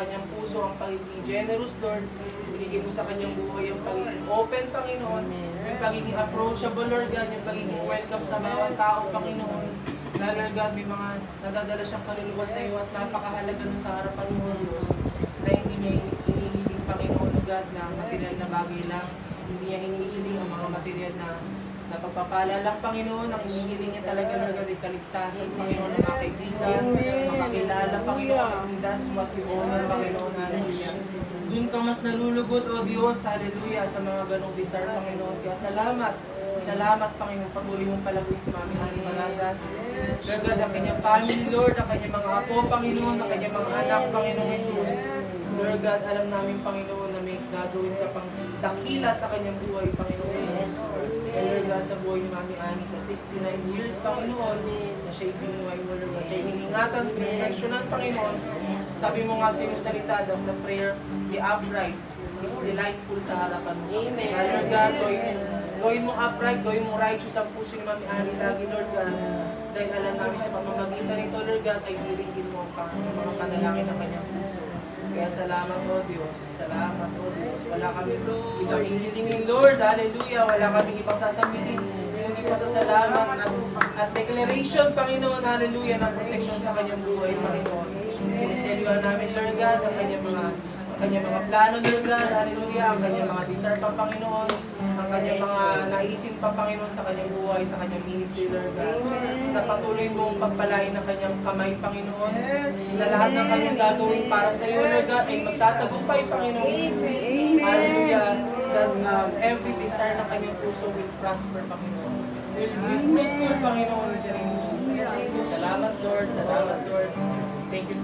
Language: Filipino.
kanyang puso ang pagiging generous, Lord. Binigay mo sa kanyang buhay ang pagiging open, Panginoon. Yung pagiging approachable, Lord God. Yung pagiging welcome sa bawat tao, Panginoon. Lord God, may mga nadadala siyang kaluluwa sa iyo at napakahalaga nun sa harapan mo, Diyos. Na hindi niya hinihiling, Panginoon, God, na material na bagay lang. Hindi niya hinihiling ang mga material na pagpapala lang, Panginoon. Ang hinihiling niya talaga, Lord God, ay kaligtasan, Panginoon, ng mga kaibigan, makakilala, Panginoon. And that's what you honor, Panginoon. Hallelujah. Doon ka mas nalulugod, O Diyos, hallelujah, sa mga ganong desire, Panginoon. Kaya salamat. Salamat, Panginoon, patuloy mong palaguin si Mami Hani Maladas. Lord God, ang kanyang family, Lord, ang kanyang mga apo, Panginoon, ang kanyang mga anak, Panginoon Jesus. Lord God, alam namin, Panginoon, na may gagawin ka pang dakila sa kanyang buhay, Panginoon Jesus. And Lord God, sa buhay ni Mami Ani, sa 69 years, Panginoon, na siya'y binuhay mo, Lord God, siya'y iningatan, pinrefleksyonan, Panginoon. Sabi mo nga sa iyong salita, that the prayer, the upright, is delightful sa harapan mo. Amen. Lord God, gawin mo upright, gawin mo righteous ang puso ni Mami Ani lagi, Lord God. Dahil alam namin sa pamamagitan nito, Lord God, ay hiringin mo ang mga panalangin ng kanyang puso. Kaya salamat, O Diyos. Salamat, O Diyos. Wala kami ibang hihilingin, Lord. Hallelujah. Wala kami ibang sasambitin. Hindi pa sa salamat at declaration, Panginoon. Hallelujah, ng protection sa kanyang buhay, Panginoon. Siniselyuhan namin, Lord God, ang kanyang mga plano, Lord God. Hallelujah. Ang kanyang mga desire pa, Panginoon. Ang kanyang mga naisip pa, Panginoon, sa kanyang buhay, sa kanyang ministry, Lord God. Na patuloy mong pagpalain ng kanyang kamay, Panginoon. Na lahat ng kanyang gagawin para sa iyo, Lord God, ay magtatagumpay, Panginoon. Hallelujah. That every desire ng kanyang puso will prosper, Panginoon. Will be fruitful, Panginoon, in the name of Jesus. Salamat, Lord. Salamat, Lord. Thank you.